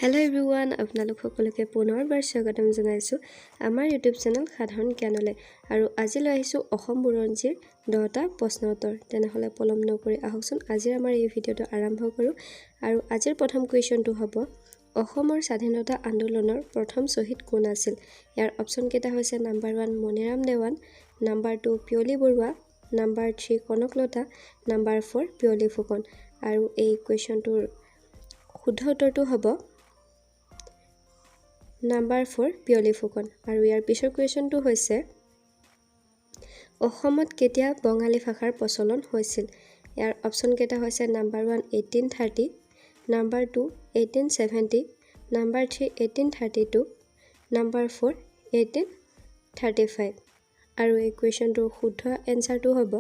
Hello everyone, আপোনালোক সকলোকে পুনৰবাৰ স্বাগতম জনাইছো আমাৰ YouTube চেনেল সাধাৰণ জ্ঞানলৈ আৰু আজি লৈ আহিছো অসম বুৰঞ্জীৰ 10টা প্ৰশ্ন উত্তৰ তেনেহলে পলম নকৰি আহকচোন আজি আমাৰ এই ভিডিওটো আৰম্ভ কৰো আৰু আজিৰ প্ৰথম কোৱেশ্চনটো হ'ব অসমৰ স্বাধীনতা আন্দোলনৰ প্ৰথম শহীদ কোন আছিল ইয়াৰ অপচন কেইটা হৈছে number 1 Maniram Dewan number 2 Piyali Barua number 3 Kanaklata number 4 Piyali Phukan আৰু এই কোৱেশ্চনটোৰ শুদ্ধ উত্তৰটো হ'ব নাম্বাৰ 4 পিয়লি ফুকন আৰু ইয়াৰ পিছৰ কোৱেশ্চনটো হৈছে অসমত কেতিয়া বঙালী ভাষাৰ প্ৰচলন হৈছিল ইয়াৰ অপচন কেইটা হৈছে নাম্বাৰ 1 1830 নাম্বাৰ 2 1870 নাম্বাৰ 3 1832 নাম্বাৰ 4 1835 আৰু এই কোৱেশ্চনটোৰ শুদ্ধ এনসাৰটো হ'ব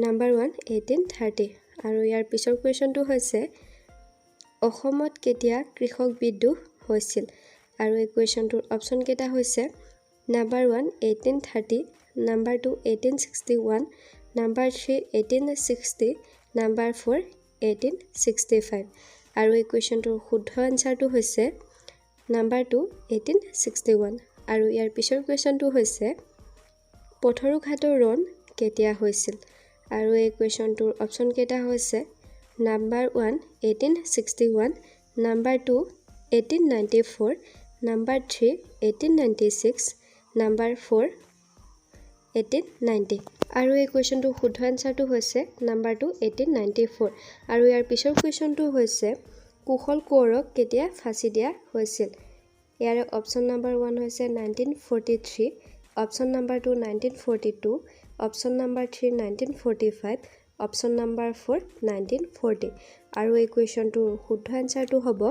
নাম্বাৰ 1 1830 আৰু ইয়াৰ পিছৰ কোৱেশ্চনটো হৈছে অসমত কেতিয়া কৃষক বিদ্ৰোহ হৈছিল আৰু এই কোৱেশ্চনটোৰ অপচন কেইটা হৈছে নাম্বাৰ 1 1830 নাম্বাৰ 2 1861 নাম্বাৰ 3 1860 নাম্বাৰ 4 1865 আৰু এই কোৱেশ্চনটোৰ শুদ্ধ এনসাৰটো হৈছে নাম্বাৰ 2 1861 আৰু ইয়াৰ পিছৰ কোৱেশ্চনটো হৈছে পথৰুঘাটৰ ৰণ কেতিয়া হৈছিল আৰু এই কোৱেশ্চনটোৰ অপচন কেইটা হৈছে নাম্বাৰ 1 1861 নাম্বাৰ 2 1894 নাম্বাৰ 3 1896 নাম্বাৰ 4 1890 আৰু এই কোৱেশ্চনটোৰ শুদ্ধ এনসাৰটো হৈছে নাম্বাৰ 2 1894 আৰু ইয়াৰ পিছৰ কোৱেশ্চনটো হৈছে কুশল কোঁৱৰক কেতিয়া ফাঁচি দিয়া হৈছিল ইয়াৰ অপচন নাম্বাৰ 1 হৈছে 1943 option number 2 1942 option number 3 1945 option number 4 1940 আৰু এই কোৱেশ্চনটোৰ শুদ্ধ এনসাৰটো হ'ব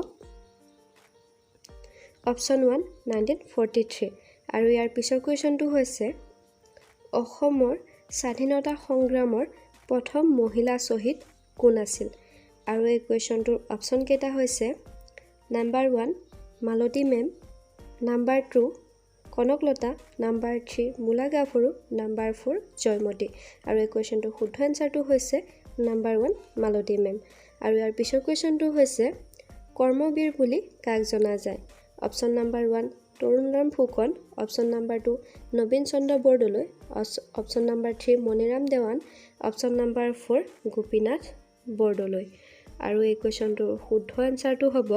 অপচন 1 1943 আৰু ইয়াৰ পিছৰ কোৱেশ্চনটো হৈছে অসমৰ স্বাধীনতা সংগ্ৰামৰ প্ৰথম মহিলা শহীদ কোন আছিল আৰু এই কোৱেশ্চনটোৰ অপচন কেইটা হৈছে নাম্বাৰ 1 মালতী মেম নাম্বাৰ 2 কনকলতা নাম্বাৰ 3 মুলা গাভৰু নাম্বাৰ 4 জয়মতী আৰু এই কোৱেশ্চনটোৰ শুদ্ধ এনসাৰটো হৈছে নাম্বাৰ 1 মালতী মেম আৰু ইয়াৰ পিছৰ কোৱেশ্চনটো হৈছে কৰ্মবীৰ বুলি কাক জনা যায় option number 1 Tarunram Phukan option number 2 Nabin Chandra Bordoloi option number 3 Maniram Dewan option number 4 Gopinath Bordoloi আৰু এই কোৱেশ্চনটোৰ শুদ্ধ এনসাৰটো হ'ব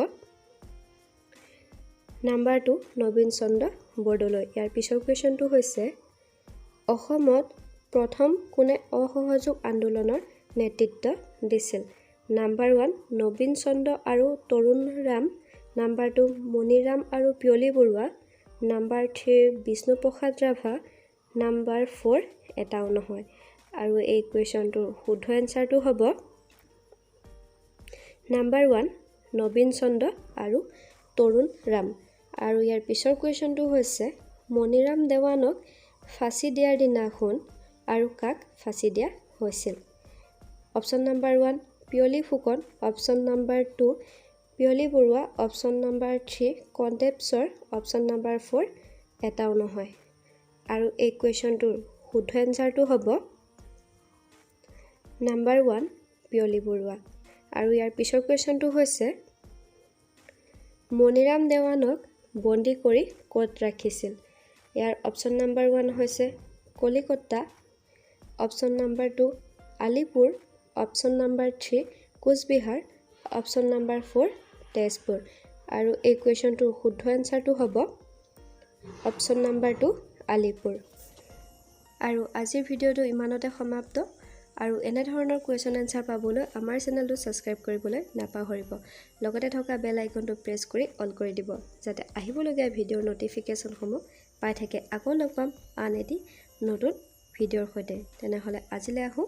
নাম্বাৰ 2 নবীন চন্দ্ৰ বৰদলৈ ইয়াৰ পিছৰ কোৱেশ্চনটো হৈছে অসমত প্ৰথম কোনে অসহযোগ আন্দোলনৰ নেতৃত্ব দিছিল নাম্বাৰ 1 নবীন চন্দ্ৰ আৰু তৰুণৰাম নাম্বাৰ 2 মনিৰাম আৰু পিয়লি বৰুৱা নাম্বাৰ 3 বিষ্ণুপ্ৰসাদ ৰাভা নাম্বাৰ 4 এটাও নহয় আৰু এই কোৱেশ্চনটোৰ শুদ্ধ এনসাৰটো হ'ব নাম্বাৰ 1 নবীন চন্দ্ৰ আৰু তৰুণৰাম আৰু ইয়াৰ পিছৰ কোৱেশ্চনটো হৈছে মনিৰাম দেৱানক ফাঁচি দিয়াৰ দিনাখন আৰু কাক ফাঁচি দিয়া হৈছিল option number 1 Piyoli Phukan option number 2 Piyali Barua option number 3 কণ্টেপছৰ অপচন নাম্বাৰ 4 এটাও নহয় আৰু এই কোৱেশ্চনটোৰ শুদ্ধ এনসাৰটো হ'ব নাম্বাৰ 1 পিয়লি বৰুৱা আৰু ইয়াৰ পিছৰ কোৱেশ্চনটো হৈছে মনিৰাম দেৱানক বন্দী কৰি ক'ত ৰাখিছিল ইয়াৰ অপচন নাম্বাৰ 1 হৈছে Kolkata option number 2 Alipur option number 3 Coochbehar option number 4 Tezpur আৰু এই কোৱেশ্চনটোৰ শুদ্ধ এনসাৰটো হ'ব অপচন নাম্বাৰ 2 আলিপুৰ আৰু আজিৰ ভিডিওটো ইমানতে সমাপ্ত আৰু এনে ধৰণৰ কোৱেশ্চন এনসাৰ পাবলৈ আমাৰ চেনেলটো সাবস্ক্ৰাইব কৰিবলৈ নাপাহৰিব লগতে থকা বেল আইকনটো প্ৰেছ কৰি অল কৰি দিব যাতে আহিবলগীয়া ভিডিওৰ নটিফিকেশনসমূহ পাই থাকে আকৌ লগ পাম আন এটি নতুন ভিডিওৰ সৈতে তেনেহলে আজিলৈ আহো